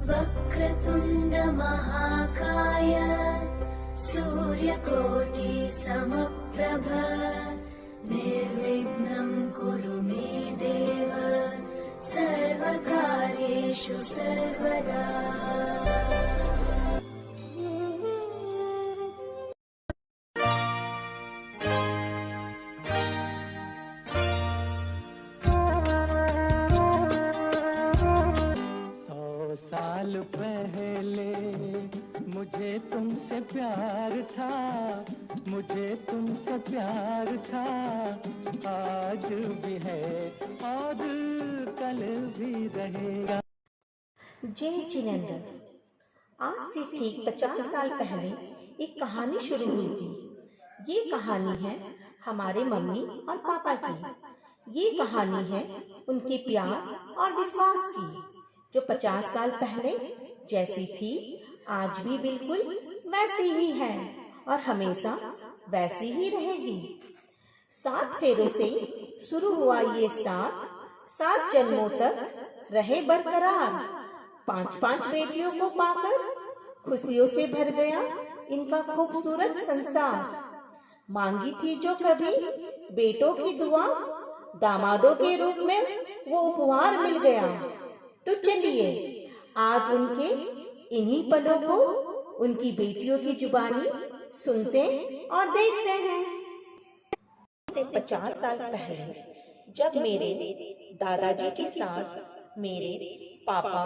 वक्रतुण्ड महाकाय सूर्यकोटि समप्रभ निर्विघ्नं कुरु मे देव सर्वकार्येषु सर्वदा। साल पहले मुझे तुमसे प्यार था, मुझे तुमसे प्यार था, आज भी है और कल भी रहेगा। जय जिनेंद्र। आज से ठीक 50 साल पहले एक कहानी शुरू हुई थी। ये कहानी है हमारे मम्मी और पापा की। ये कहानी है उनके प्यार और विश्वास की, जो 50 साल पहले जैसी थी आज भी बिल्कुल वैसी ही है और हमेशा वैसी ही रहेगी। 7 फेरों से शुरू हुआ ये 7 जन्मों तक रहे बरकरार। 5 बेटियों को पाकर खुशियों से भर गया इनका खूबसूरत संसार। मांगी थी जो कभी बेटों की दुआ, दामादों के रूप में वो उपहार मिल गया। तो चलिए आज उनके इन्हीं पलों को उनकी बेटियों की जुबानी सुनते और देखते हैं। 50 साल पहले जब मेरे दादाजी के साथ मेरे पापा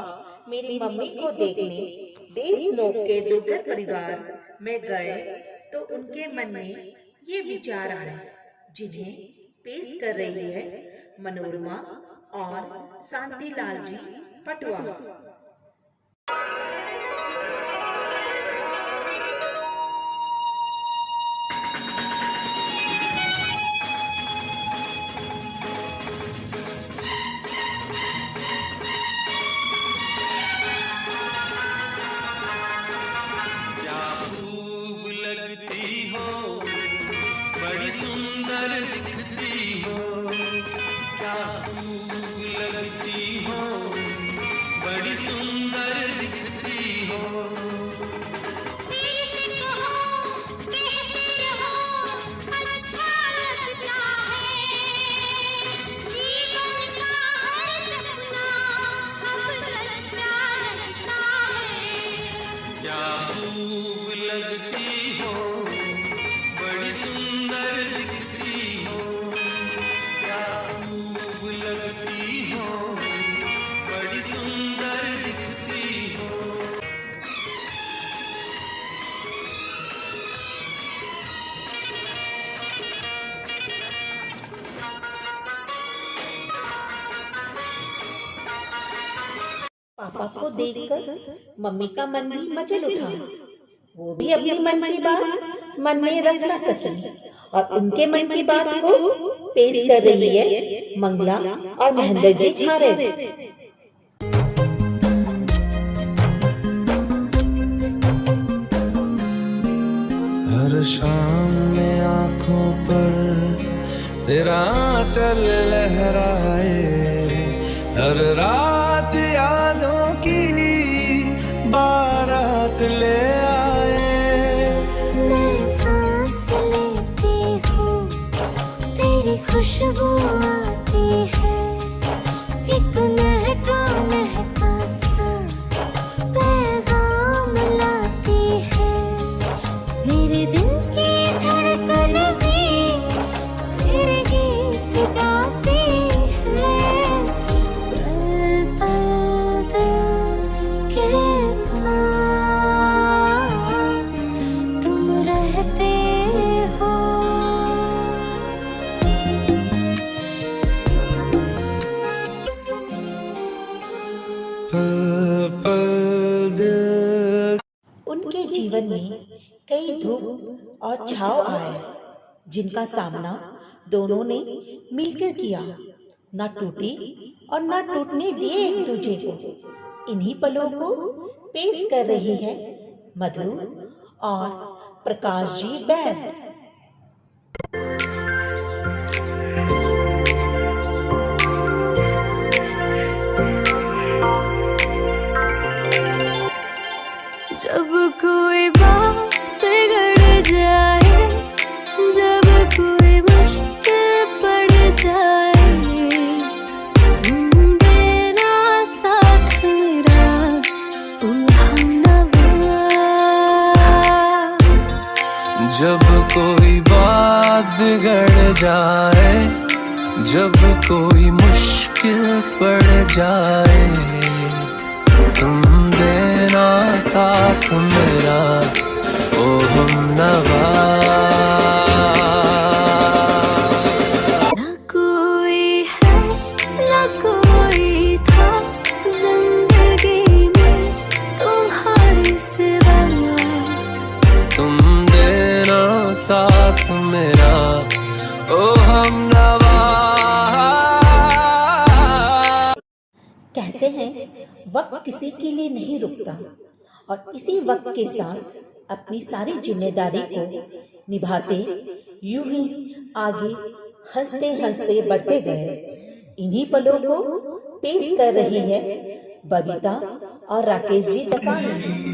मेरी मम्मी को देखने देश नोक के दुर्गत परिवार में गए, तो उनके मन में ये विचार आए, जिन्हें पेश कर रही है मनोरमा और शांतिलाल जी पटवा। क्या खूब लगती हो, बड़ी सुंदर दिखती हो, क्या खूब लगती हो, बड़ी सुंदर दिखती हो। मेरे से कहो, कहते रहो, अच्छा लगता है। जीवन का हर सपना अब सच्चा लगता है। क्या खूब लगती हो, बड़ी सुंदर दिखती हो, क्या खूब लगती हो, बड़ी सुंदर दिखती हो। पापा को देखकर मम्मी का मन भी मचल उठा। वो भी अपनी मन की बात मन में रख न सकी और उनके मन की बात को पेश कर रही है मंगला और महेंद्र जी खारेट। हर शाम में आंखों पर तेरा आंचल लहराए, हर रात यादों की बारात ले आए। मैं सांस लेती हूँ, तेरी खुशबू आती है, एक महका महका सा पैगाम लाती है। मेरे दिल की धड़कन भी तेरे गीत गाती है। पल पल दिल के पास तुम रहते हो। उनके जीवन में कई धूप और छाव आए, जिनका सामना दोनों ने मिलकर किया। ना टूटे और ना टूटने दिए एक दूजे को। इन्हीं पलों को पेश कर रही है मधु और प्रकाश जी बैद। जब कोई बात बिगड़ जाए, जब कोई मुश्किल पड़ जाए, तुम देना साथ मेरा, ओ हमनवा। जब कोई बात बिगड़ जाए, जब कोई मुश्किल पड़ जाए, तुम देना साथ मेरा, ओ हमनवा। ना कोई है ना कोई था जिंदगी में तुम्हारे सिवा, तुम देना साथ मेरा, ओ हमनवा। कहते हैं वक्त किसी के लिए नहीं रुकता, और इसी वक्त के साथ अपनी सारी जिम्मेदारी को निभाते यूं ही आगे हंसते हंसते बढ़ते गए। इन्हीं पलों को पेश कर रही है बबीता और राकेश जी दसानी।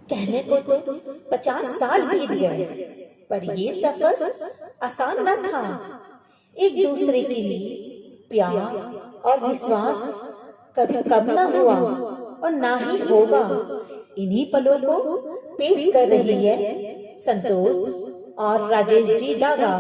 कहने को तो 50 साल बीत गए, पर ये सफर आसान न था। एक दूसरे के लिए प्यार और विश्वास कभी कम न हुआ और ना ही होगा। इन्हीं पलों को पेश कर रही है संतोष और राजेश जी डागा।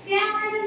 प्यार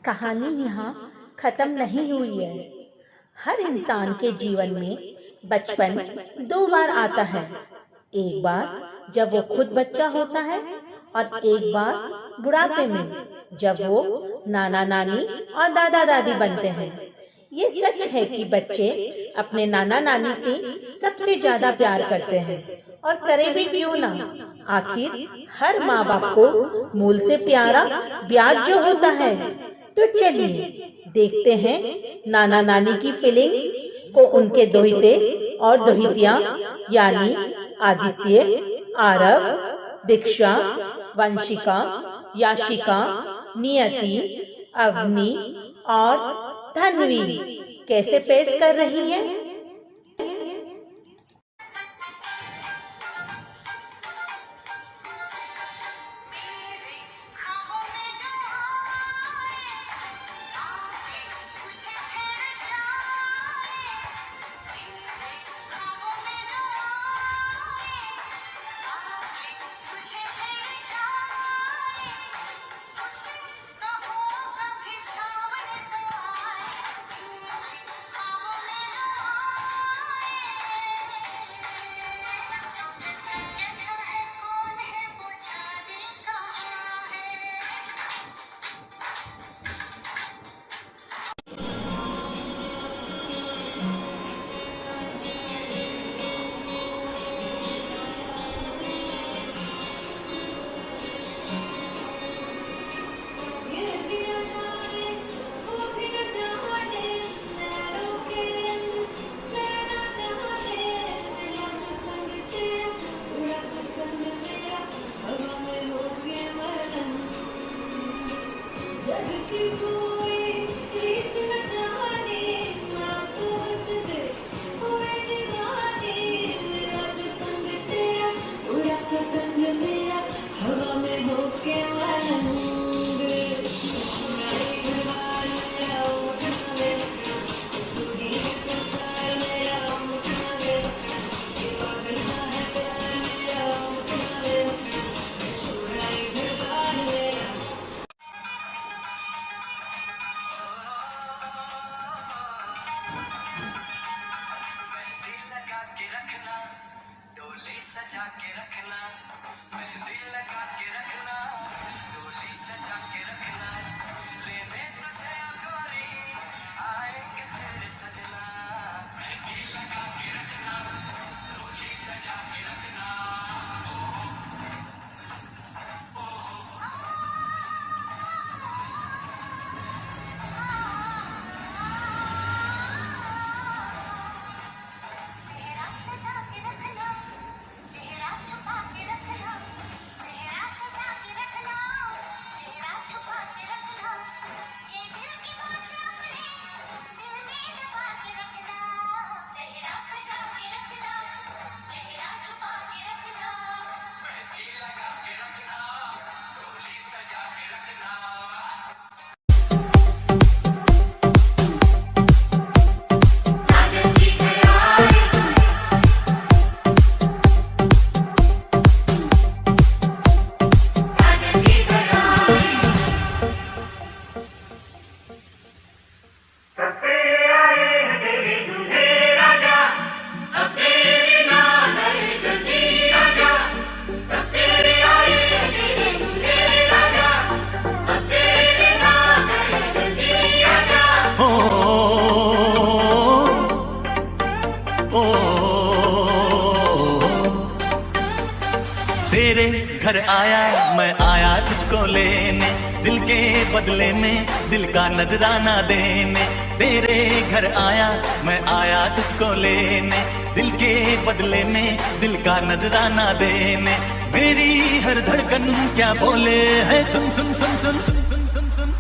कहानी यहाँ खत्म नहीं हुई है। हर इंसान के जीवन में बचपन 2 बार आता है। एक बार जब वो खुद बच्चा होता है और एक बार बुढ़ापे में जब वो नाना नानी और दादा दादी बनते हैं। ये सच है कि बच्चे अपने नाना नानी से सबसे ज्यादा प्यार करते हैं, और करे भी क्यों ना। आखिर हर माँ बाप को मूल से प्यारा ब्याज जो होता है। तो चलिए देखते हैं नाना नानी की फीलिंग्स को उनके दोहिते और दोहितियाँ यानी आदित्य, आरव, दीक्षा, वंशिका, याशिका, नियति, अवनी और धन्वी कैसे पेश कर रही हैं। तेरे घर आया मैं आया तुझको लेने, दिल के बदले में दिल का नजराना देने। तेरे घर आया मैं आया तुझको लेने, दिल के बदले में दिल का नजराना देने। मेरी हर धड़कन क्या बोले है सुन सुन सुन सुन सुन सुन सुन सुन।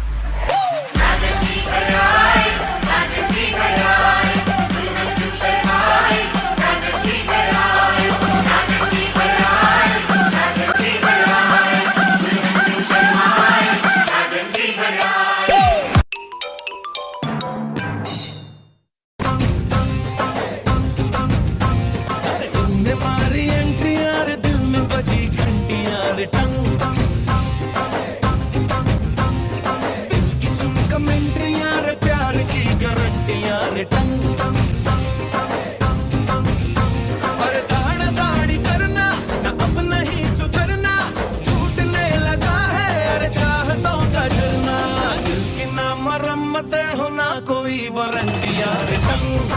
मते हो ना कोई वारंटी यार टंग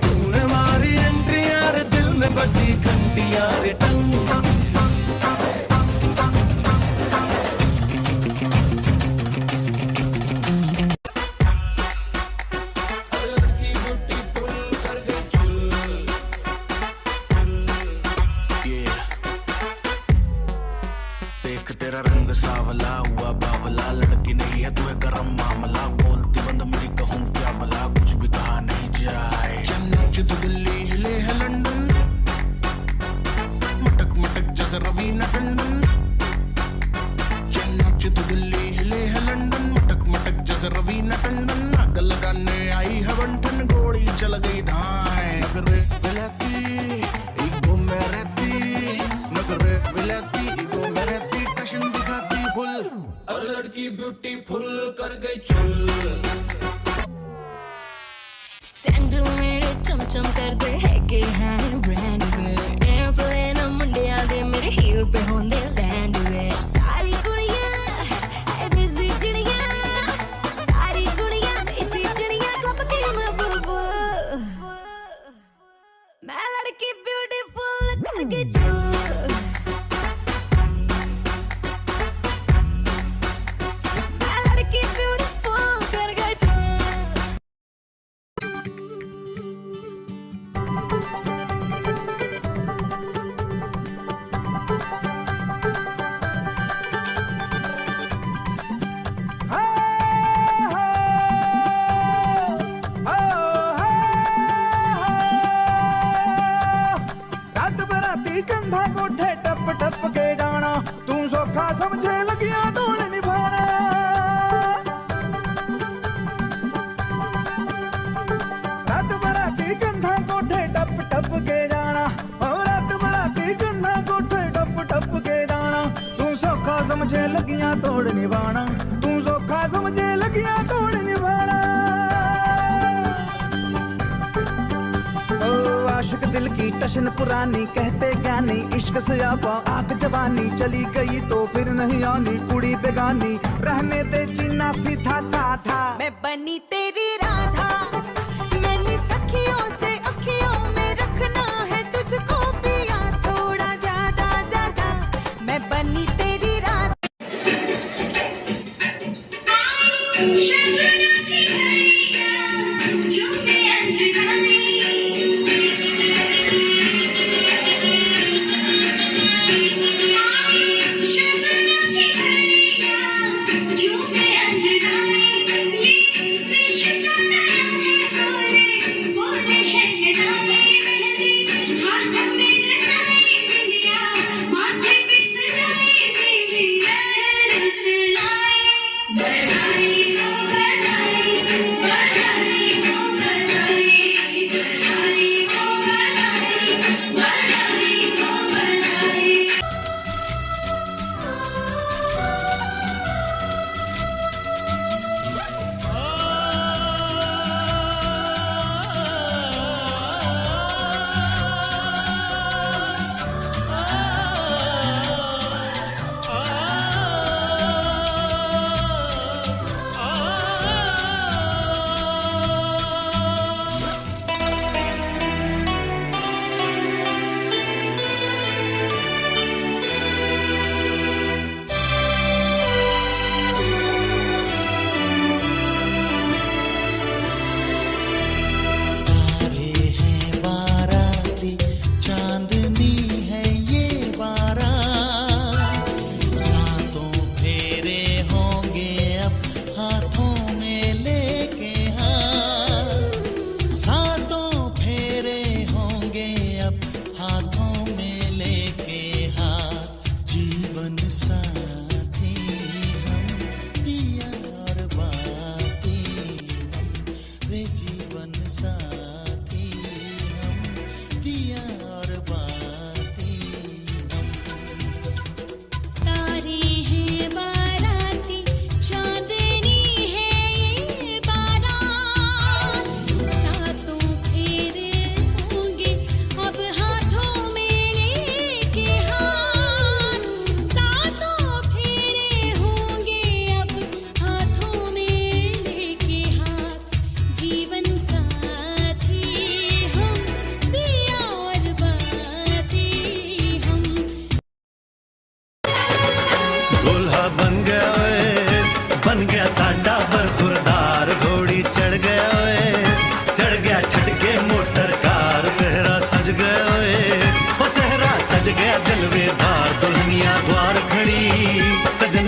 तूने मारी एंट्री यार दिल में बजी घंटी यार टंग तेरा रंग सावला हुआ बावला लड़की नहीं है तू है गरम मामला बोलती बंद मेरी कहूँ क्या भला कुछ भी कहा नहीं जाए चेन्नई तो दिल्ली हिले है लंदन मटक मटक जैसे रवीना टंडन चेन्नई तो दिल्ली हिले है लंदन मटक मटक जैसे रवीना टंडन आग लगाने आई है बंठन गोली चल गई धाए नगरे विलाती ईगो में रहती नगरे विलाती ईगो में रहती दिखाती फुल और लड़की ब्यूटीफुल कर गई चुल सैंडल मेरे चमचम कर दे है कि है ब्रांड एयरप्लेन मुंडे आदे मेरे हील पे होंदे लैंड वे सारी कुड़ियां है देसी चिड़ियां सारी कुड़ियां देसी चिड़ियां क्लब की मैं बुलबुल मैं लड़की ब्यूटीफुल कर गई चुल कंधा कोठे टप टप के जाना तू सौखा समझे लगिया तोड़ निभाना रात बराती कंधा कोठे टप टप के जाना और रात बराती कंधा कोठे टप टप के जाना तू सौखा समझे लगिया तोड़ निभाना तू सौखा समझे लगिया तोड़ निभाना आशिक दिल की टशन पुरानी कहते ज्ञानी इश्क से आपा आग जवानी चली गई तो फिर नहीं आनी कुड़ी बेगानी रहने दे जीना सीधा साधा मैं बनी तेरी राधा मैंने सखियों से अखियों में रखना है तुझको पिया थोड़ा ज्यादा ज्यादा मैं बनी तेरी राधा Bye.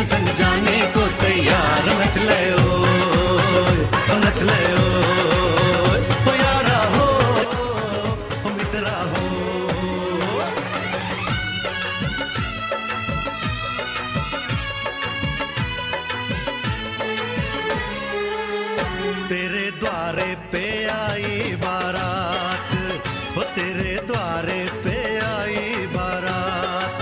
दुल्हन संग जाने को तैयार नच ले ओ नच ले ओ यारा हो मित्रा हो। तेरे द्वारे पे आई बारात हो, तेरे द्वारे पे आई बारात,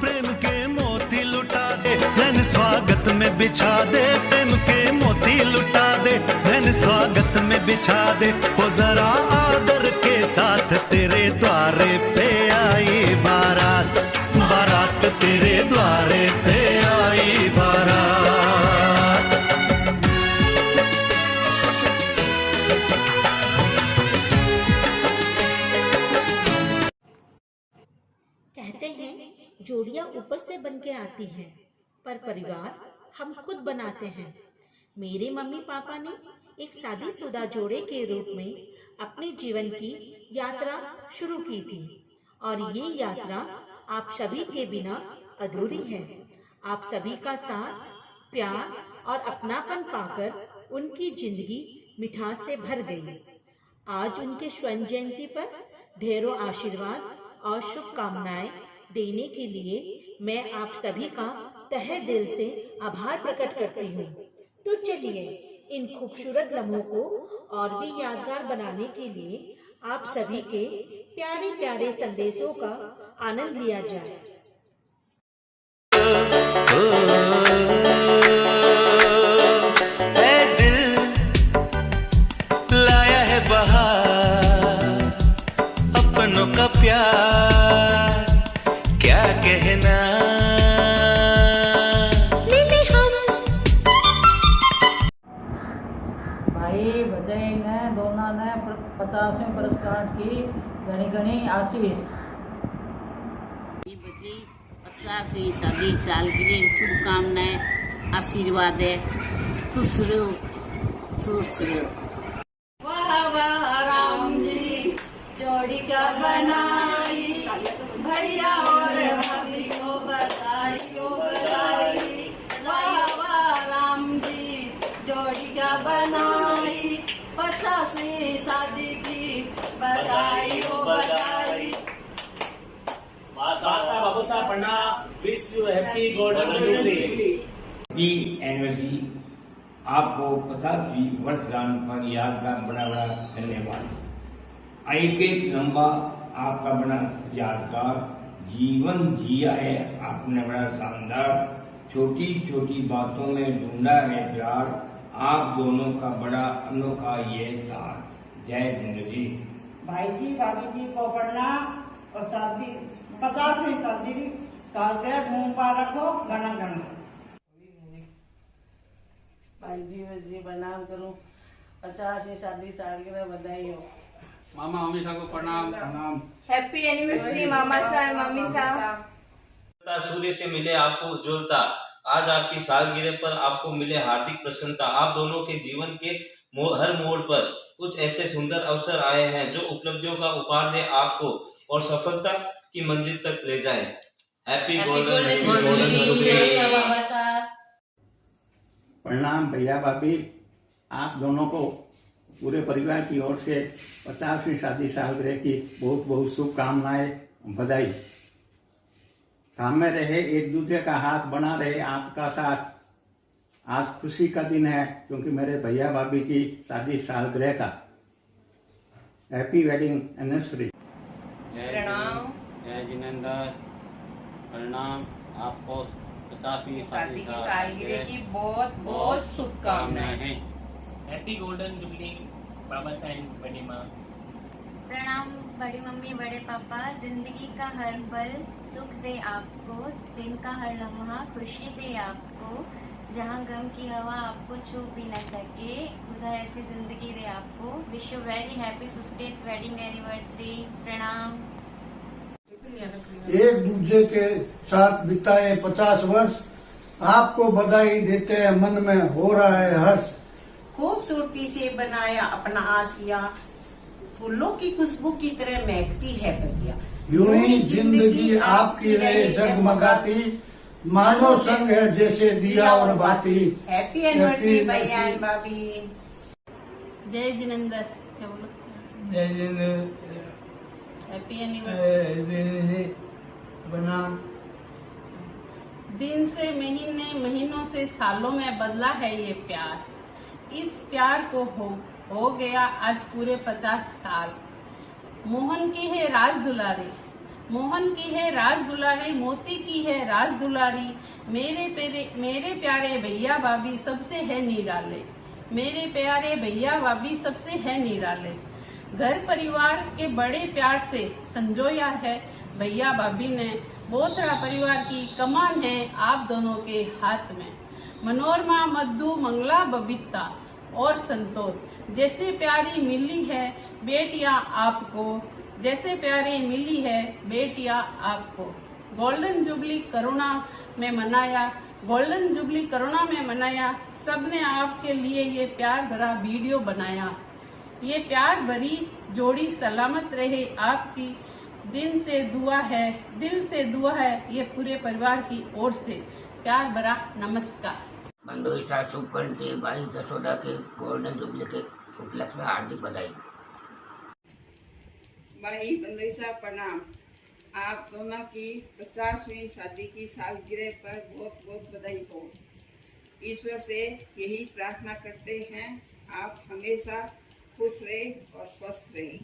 प्रेम के मोती लुटा दे धन स्वागत में बिछा दे, प्रेम के मोती लुटा दे धन स्वागत में बिछा दे, हो जरा आदर के साथ तेरे द्वारे पे आई बारात, बारात तेरे द्वारे पे आई बारात। कहते हैं जोड़ियां ऊपर से बन के आती हैं, पर परिवार हम खुद बनाते हैं। मेरे मम्मी पापा ने एक शादीशुदा जोड़े के रूप में अपने जीवन की यात्रा शुरू की थी, और ये यात्रा आप सभी के बिना अधूरी है। आप सभी का साथ, प्यार और अपनापन पाकर उनकी जिंदगी मिठास से भर गई। आज उनके स्वर्ण जयंती पर ढेरों आशीर्वाद और शुभकामनाएं देने के लिए मैं आप सभी का तहे दिल से आभार प्रकट करती हूँ। तो चलिए इन खूबसूरत लम्हों को और भी यादगार बनाने के लिए आप सभी के प्यारे प्यारे संदेशों का आनंद लिया जाए। दिल लाया है बहार, अपनों का प्यार क्या कहना। भाई बधाई ने दोनों ने 50वें पुरस्कार की घनी घनी आशीष। बच्ची 50वीं शादी साल के लिए शुभकामनाएं, आशीर्वाद है। खुश रहो, खुश रहो। वाह वाह राम जी जोड़ी का बनाई, भैया और भाभी को बधाई हो बधाई। वाह वाह राम जी जोड़ी का बनाई, 50वीं शादी की बधाई हो बधाई। बाबू साहब प्रणाम, wish you happy golden jubilee. Anniversary आपको 50वीं वर्षगांठ पर यादगार बड़ा बड़ा धन्यवाद। एक एक लंबा आपका बड़ा यादगार जीवन जिया है आपने, बड़ा शानदार। छोटी छोटी बातों में ढूंढा है प्यार, आप दोनों का बड़ा अनोखा ये साथ। जय जिंदगी जी। भाई जी भाभी जी को प्रणाम, और शादी 50वीं शादी सालगिरह मुबारक हो, घना घना। भाई जी प्रणाम करूं, 50वीं शादी सालगिरह बधाई हो। मामा मम्मी साहब को प्रणाम। प्रणाम। हैप्पी एनिवर्सरी मामा साहब मम्मी साहब। सूर्य से मिले आपको उज्ज्वलता, आज आपकी सालगिरह पर आपको मिले हार्दिक प्रसन्नता। आप दोनों के जीवन के हर मोड़ पर कुछ ऐसे सुंदर अवसर आए हैं जो उपलब्धियों का उपहार दे आपको और सफलता की मंजिल तक ले जाए। Happy golden jubilee. प्रणाम भैया भाभी, आप दोनों को पूरे परिवार की ओर से 50वीं शादी सालगिरह की बहुत बहुत शुभकामनाएं, बधाई। थामे रहे, एक दूसरे का हाथ बना रहे, आपका साथ। आज खुशी का दिन है क्योंकि मेरे भैया भाभी की शादी सालगिरह का। Happy wedding anniversary. प्रणाम। जय जिनेंद्र, प्रणाम। आपको 50वीं शादी की सालगिरह की बहुत बहुत शुभकामनाएं हैं। हैप्पी गोल्डन जुबली बाबा साहब बड़ी माँ। प्रणाम बड़ी मम्मी बड़े पापा, जिंदगी का हर पल सुख दे आपको, दिन का हर लम्हा खुशी दे आपको, जहाँ गम की हवा आपको छू भी न सके, उधर ऐसी जिंदगी दे आपको। Wish you very happy 50th wedding anniversary. प्रणाम। एक दूसरे के साथ बिताए 50 वर्ष, आपको बधाई देते हैं, मन में हो रहा है हर्ष। खूबसूरती से बनाया अपना आसिया, फूलों की खुशबू की तरह महकती है बगिया। यूं ही जिंदगी आपकी रहे जगमगाती, मानो संग है जैसे दिया और बाती। हैप्पी एनिवर्सरी भैया एंड भाभी। जय जिनेंद्र, क्या बोलो? Happy anniversary. दिन से महीने, महीनों से सालों में बदला है ये प्यार। इस प्यार को हो गया आज पूरे 50 साल। मोहन की है राज दुलारी, मोहन की है राज दुलारी, मोती की है राज दुलारी। मेरे प्यारे भैया भाभी सबसे है निराले, मेरे प्यारे भैया भाभी सबसे है निराले। घर परिवार के बड़े प्यार से संजोया है भैया भाभी ने। बोथरा परिवार की कमान है आप दोनों के हाथ में। मनोरमा, मधु, मंगला, बबीता और संतोष जैसे प्यारी मिली है बेटियां आपको, जैसे प्यारी मिली है बेटियां आपको। गोल्डन जुबली करुणा में मनाया, गोल्डन जुबली करुणा में मनाया। सबने आपके लिए ये प्यार भरा वीडियो बनाया। ये प्यार भरी जोड़ी सलामत रहे आपकी। दिल से दुआ है ये पूरे परिवार की ओर से। प्यार भरा नमस्कार। बंदोईसा सुपकंठ के भाई जसोदा के गोल्डन जुबली के उपलक्ष्य में हार्दिक बधाई। भाई बंदोईसा प्रणाम। आप दोनों की 50वीं शादी की सालगिरह पर बहुत बहुत बधाई हो। ईश्वर से यही प्रार्थना करते हैं आप हमेशा खुश रहे और स्वस्थ रहे।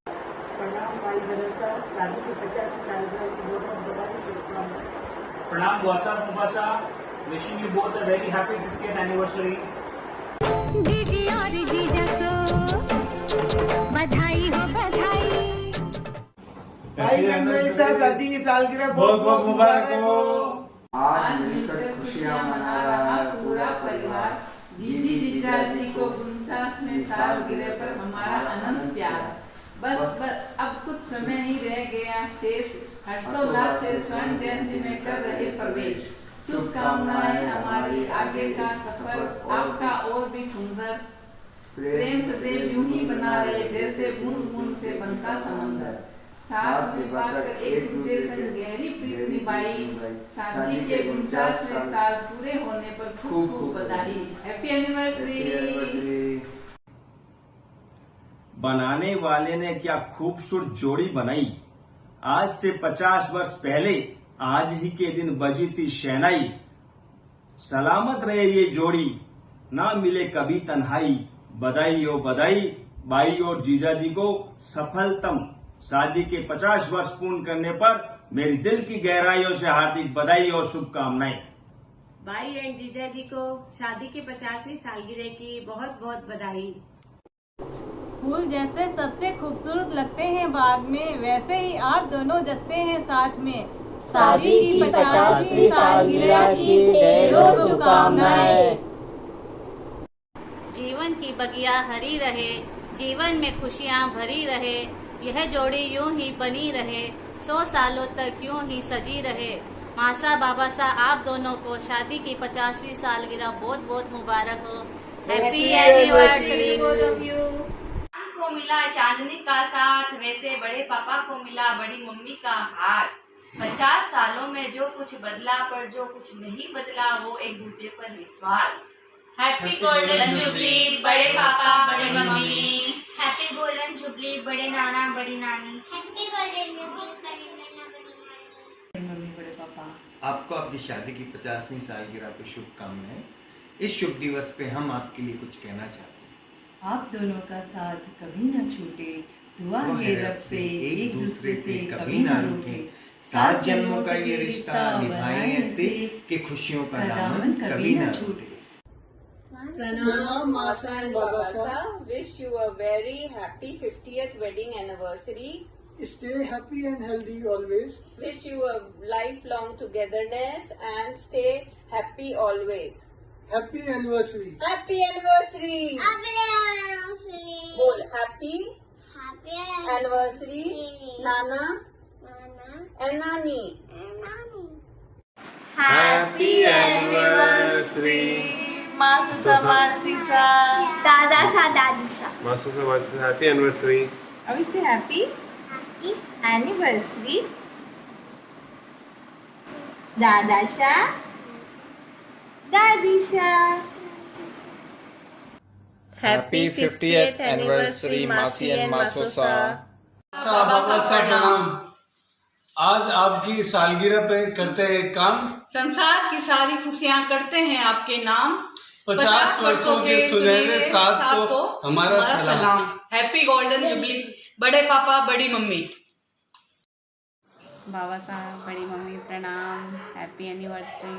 प्रणाम भाई भरोसा, शादी की 50वीं सालगिरह की बहुत बहुत बधाई, शुभकामनाएं। प्रणाम वासा मुबासा, wishing you both a very happy 50th anniversary. जीजी और जीजा को बधाई हो बधाई। भाई बंदोईसा शादी की सालगिरह बहुत बहुत मुबारक हो। आज मिलकर खुशियां मना रहा पूरा परिवार। जीजी जीजा जी को 49वें सालगिरह पर हमारा अनंत प्यार। बस अब कुछ समय ही रह गया शेष। हर्षोल्लास से स्वर्ण जयंती में कर रहे प्रवेश। शुभकामनाएं हमारी आगे का सफर आपका और भी सुंदर। प्रेम सदैव यूं ही बना रहे जैसे बूंद बूंद से बनता समंदर। साथ निभा कर एक दूसरे से गहरी प्रीति निभाई। शादी के 49वें साल पूरे होने पर खूब खूब बधाई। Happy anniversary. बनाने वाले ने क्या खूबसूरत जोड़ी बनाई। आज से 50 वर्ष पहले आज ही के दिन बजी थी शहनाई। सलामत रहे ये जोड़ी, ना मिले कभी तन्हाई। बधाई हो बधाई भाई और जीजा जी को सफलतम शादी के 50 वर्ष पूर्ण करने पर मेरी दिल की गहराइयों से हार्दिक बधाई और शुभकामनाएं। भाई एंड जीजा जी को शादी की 50वीं सालगिरह की बहुत बहुत बधाई। फूल जैसे सबसे खूबसूरत लगते हैं बाग में, वैसे ही आप दोनों जचते हैं साथ में। शादी की 50वीं सालगिरह की ढेरों शुभकामनाएं। जीवन की बगिया हरी रहे, जीवन में खुशियाँ भरी रहे। यह जोड़ी यूं ही बनी रहे, 100 सालों तक यूं ही सजी रहे। मासा बाबा सा आप दोनों को शादी की 50वीं सालगिरह बहुत बहुत मुबारक हो। Happy anniversary both of you. को मिला चांदनी का साथ, वैसे बड़े पापा को मिला बड़ी मम्मी का हार। 50 सालों में जो कुछ बदला पर जो कुछ नहीं बदला वो एक दूसरे पर विश्वास। हैप्पी गोल्डन जुबली बड़े पापा बड़े मम्मी। हैप्पी गोल्डन जुबली बड़े नाना बड़ी नानी। हैप्पी गोल्डन जुबली बड़े नाना बड़ी नानी। मम्मी बड़े पापा। आपको आपकी शादी की 50वीं सालगिरह की शुभकामनाएं। इस शुभ दिवस पे हम आपके लिए कुछ कहना चाहते हैं। आप दोनों का साथ कभी न छूटे, दुआ है रब से एक दूसरे से कभी ना रूठे। 7 जन्मों का ये रिश्ता निभाएं ऐसे कि खुशियों का दामन कभी ना छूटे। Pranam Masa and Babasa, wish you a very happy 50th wedding anniversary. Stay happy and healthy always. Wish you a lifelong togetherness and stay happy always. Happy anniversary. Happy anniversary. Happy anniversary. Bol happy anniversary. Nana and Nani. Happy anniversary. Masusa Masisa. Dada sa Dadi sa. Masusa Masisa. Happy anniversary. Are we say happy? Anniversary. दादाशा, दादीशा। Happy 50th anniversary मासी and मासोसा। बाबा सा प्रणाम। आज आपकी सालगिरह पे करते हैं एक काम। संसार की सारी खुशियाँ करते हैं आपके नाम। 50 वर्षों के सुनहरे साथ को हमारा सलाम। हैप्पी गोल्डन जुबली बड़े पापा बड़ी मम्मी। बाबा साहब बड़ी मम्मी प्रणाम। Happy anniversary.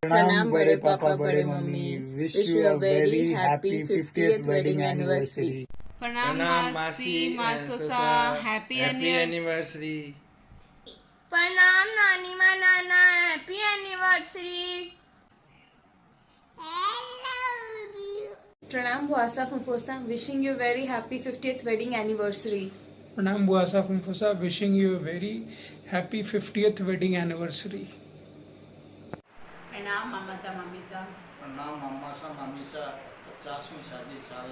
प्रणाम बड़े पापा बड़े mummy. Wish you a very happy 50th wedding anniversary. प्रणाम मासी मासोसा। Happy anniversary. प्रणाम नानी माँ नाना, हैप्पी एनिवर्सरी। प्रणाम बुआसा फुफोसा, wishing you very happy 50th wedding anniversary. प्रणाम बुआसा फुफोसा, wishing you a very happy 50th wedding anniversary. प्रणाम मामा सा मामी सा। प्रणाम मामा सा मामी सा, 50वीं शादी साल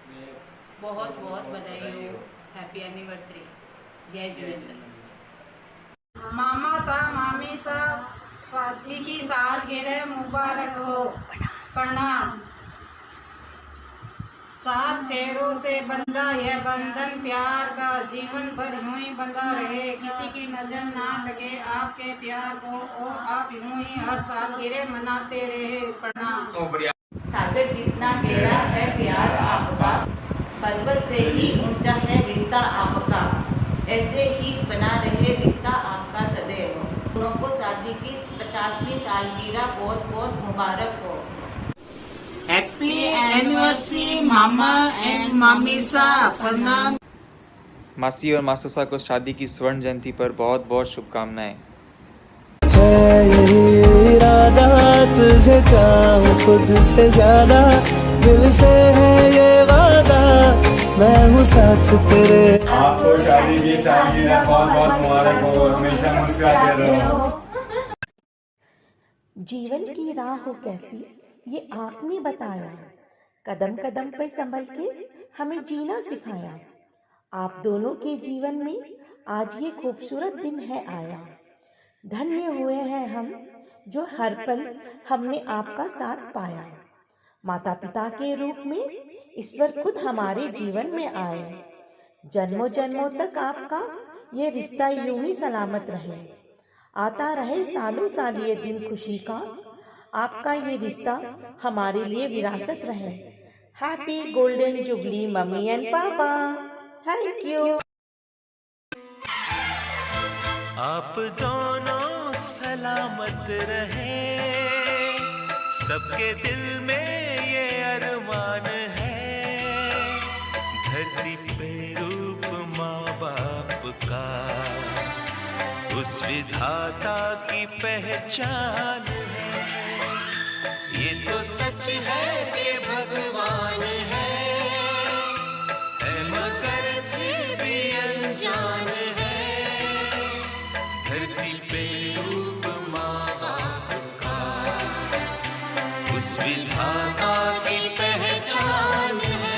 में बहुत बहुत बधाई हो। Happy anniversary. जय जिनेंद्र। मामा सा मामी सा, शादी की सालगिरह मुबारक हो। प्रणाम। 7 फेरों से बंधा यह बंधन प्यार का, जीवन भर यूं ही बंधा रहे, किसी की नजर ना लगे आपके प्यार को, और आप यूं ही हर सालगिरह मनाते रहे। प्रणाम। सागर जितना गहरा है प्यार आपका, पर्वत से ही ऊंचा है रिश्ता आपका, ऐसे ही बना रहे रिश्ता आपका सदैव। दोनों को शादी की 50वीं सालगिरह बहुत बहुत मुबारक हो। हैप्पी एनिवर्सरी मामा एंड मामी सा। प्रणाम। मासी और मासोसा को शादी की स्वर्ण जयंती पर बहुत बहुत शुभकामनाएं। इरादा तुझे चाहूं खुद से ज्यादा, दिल से है ये वादा, मैं हूँ साथ तेरे। आपको शादी की सालगिरह बहुत बहुत मुबारक हो, हमेशा मुस्कुराते रहो। जीवन की राह हो कैसी ये आपने बताया, कदम कदम पे संभल के हमें जीना सिखाया। आप दोनों के जीवन में आज ये खूबसूरत दिन है आया। धन्य हुए हैं हम जो हर पल हमने आपका साथ पाया। माता पिता के रूप में ईश्वर खुद हमारे जीवन में आए। जन्मों जन्मों तक आपका ये रिश्ता यूं ही सलामत रहे। आता रहे सालों साल ये दिन खुशी का, आपका ये रिश्ता हमारे लिए विरासत रहे। Happy golden jubilee mummy and papa. Thank you. आप दोनों सलामत रहे, सबके दिल में ये अरमान है, धरती पे रूप माँ बाप का, उस विधाता की पहचान है। ये तो सच है कि भगवान है मगर फिर भी अनजान है, धरती पे रूप माँ बाप का, उस विधाता की पहचान है।